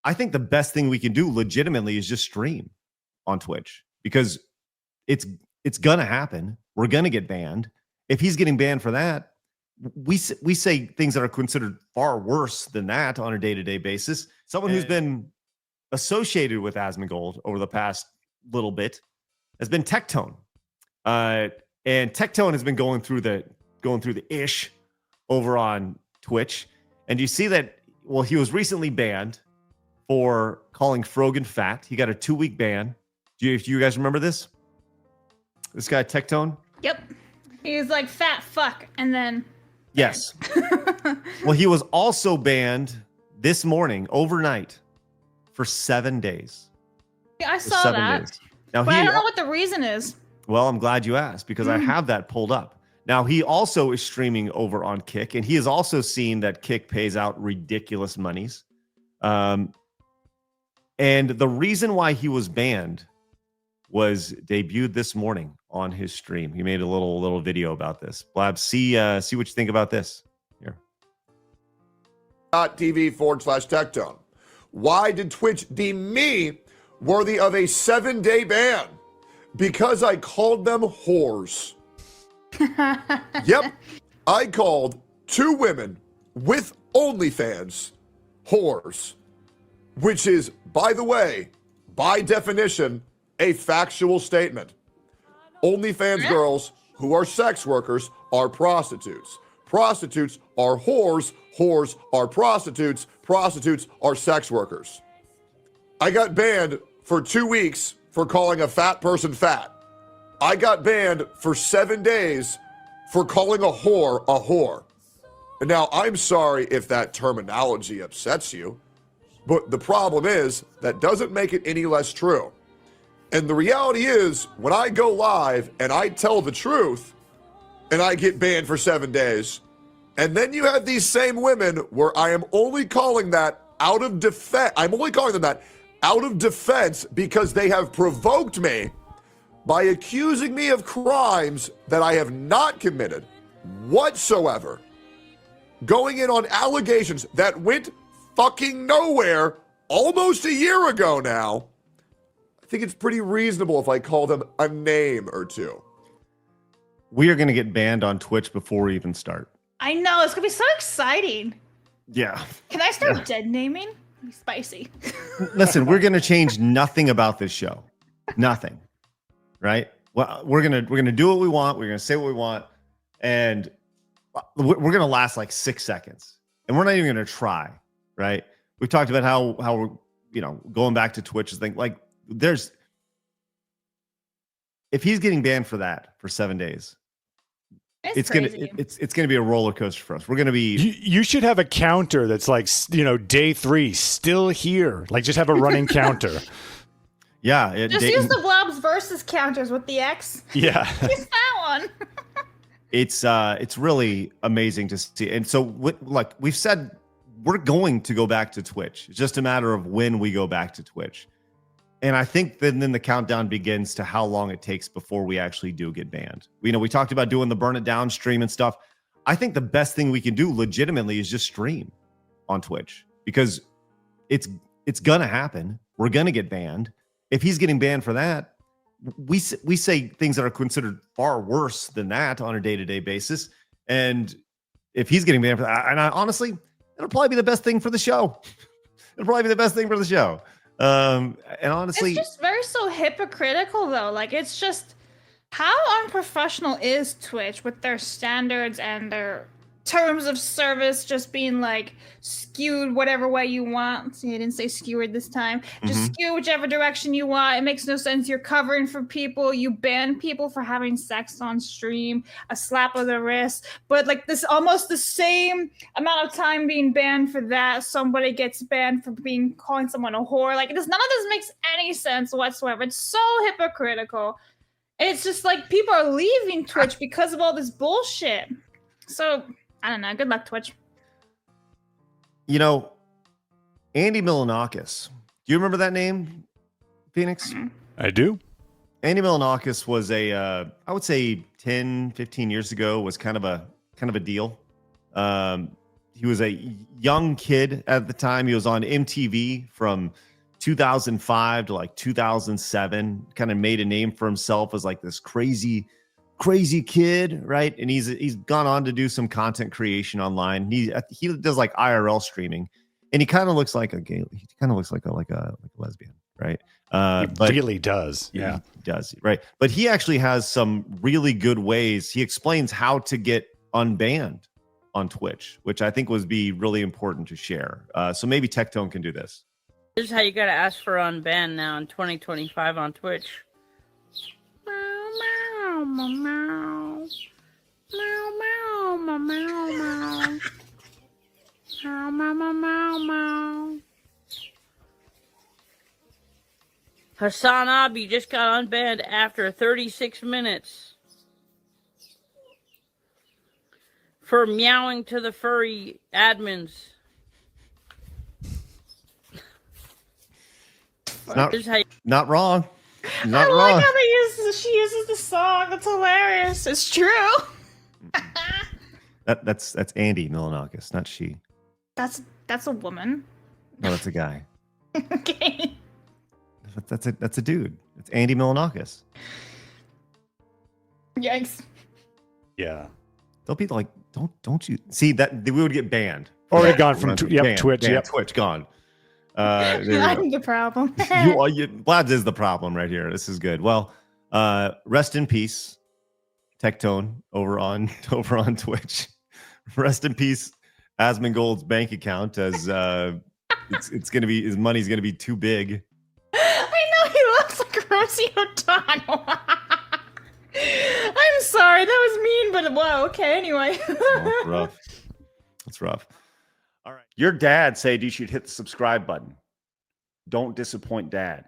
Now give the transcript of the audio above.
I think the best thing we can do legitimately is just stream on Twitch, because it's going to happen. We're going to get banned. If he's getting banned for that, we say things that are considered far worse than that on a day-to-day basis. Someone who's been associated with Asmongold over the past little bit has been Tectone. And Tectone has been going through the ish over on Twitch. And you see that, well, he was recently banned for calling Frogan fat. He got a 2-week ban. Do you guys remember this? This guy, Tectone? Yep. He was like, fat fuck, and then... Yes. Well, he was also banned this morning, overnight, for 7 days. Yeah, I saw that. Days. Now, but I don't know what the reason is. Well, I'm glad you asked, because I have that pulled up. Now, he also is streaming over on Kick, and he has also seen that Kick pays out ridiculous monies. And the reason why he was banned was debuted this morning on his stream. He made a little video about this. Blabs, see what you think about this. Here. .tv/Tectone. Why did Twitch deem me worthy of a 7-day ban? Because I called them whores. Yep. I called 2 women with OnlyFans whores, which is, by the way, by definition, a factual statement. OnlyFans girls who are sex workers are prostitutes. Prostitutes are whores. Whores are prostitutes. Prostitutes are sex workers. I got banned for 2 weeks for calling a fat person fat. I got banned for 7 days for calling a whore a whore. And now, I'm sorry if that terminology upsets you, but the problem is that doesn't make it any less true. And the reality is, when I go live and I tell the truth and I get banned for 7 days, and then you have these same women where I am only calling that out of defense. I'm only calling them that out of defense because they have provoked me by accusing me of crimes that I have not committed whatsoever. Going in on allegations that went fucking nowhere almost a year ago now. I think it's pretty reasonable if I call them a name or two. We are going to get banned on Twitch before we even start. I know. It's going to be so exciting. Yeah. Can I start dead naming? It'll be spicy. Listen, we're going to change nothing about this show. Nothing. Right? Well, we're going to do what we want. We're going to say what we want. And we're going to last like 6 seconds. And we're not even going to try. Right? We've talked about how we're, going back to Twitch is thing like, if he's getting banned for that for 7 days, it's gonna be a roller coaster for us. We're gonna be. You should have a counter that's like day 3 still here. Like just have a running counter. Yeah, just use the Blabs versus counters with the X. Yeah, use that one. It's really amazing to see, and so like we've said, we're going to go back to Twitch. It's just a matter of when we go back to Twitch. And I think then the countdown begins to how long it takes before we actually do get banned. We talked about doing the burn it down stream and stuff. I think the best thing we can do legitimately is just stream on Twitch, because it's going to happen. We're going to get banned. If he's getting banned for that, we say things that are considered far worse than that on a day-to-day basis. And if he's getting banned for that, and honestly, it'll probably be the best thing for the show. It'll probably be the best thing for the show. And honestly, it's just very so hypocritical though. Like, it's just, how unprofessional is Twitch with their standards and their terms of service just being like skewed whatever way you want. See, I didn't say skewered this time. Just skew whichever direction you want. It makes no sense. You're covering for people. You ban people for having sex on stream, a slap of the wrist. But like this, almost the same amount of time being banned for that, somebody gets banned for calling someone a whore. Like, none of this makes any sense whatsoever. It's so hypocritical. It's just like people are leaving Twitch because of all this bullshit. So I don't know. Good luck, Twitch. Andy Milonakis. Do you remember that name, Phoenix? I do. Andy Milonakis was I would say 10, 15 years ago, was kind of a deal. he was a young kid at the time. He was on MTV from 2005 to like 2007. Kind of made a name for himself as like this crazy kid, right? And he's gone on to do some content creation online. He does like IRL streaming, and he kind of looks like a gay. He kind of looks like a lesbian, right? He really does. Yeah, he does, right? But he actually has some really good ways. He explains how to get unbanned on Twitch, which I think would be really important to share. So maybe Tectone can do this. This is how you gotta ask for unban now in 2025 on Twitch. Meow, meow, meow, meow. Meow, meow, meow, meow, meow. Meow, meow, meow, meow, meow. Hassan Abi just got unbanned after 36 minutes for meowing to the furry admins. Not wrong. Not I wrong. like how she uses the song. That's hilarious. It's true. That's Andy Milanakis, not she. That's a woman. No, that's a guy. Okay. That's a dude. It's Andy Milanakis. Yikes. yeah. They'll be like, don't you see that we would get banned. Already gone from Banned, Twitch. banned, Yep. Twitch gone. There we go. I'm the problem. Blabs is the problem right here. This is good. Well, rest in peace, Tectone over on Twitch. Rest in peace, Asmongold's bank account, as it's gonna be, his money's gonna be too big. I know he looks like Rosie O'Donnell. I'm sorry, that was mean, but wow. Okay, anyway. Oh, rough. That's rough. All right. Your dad said you should hit the subscribe button. Don't disappoint dad.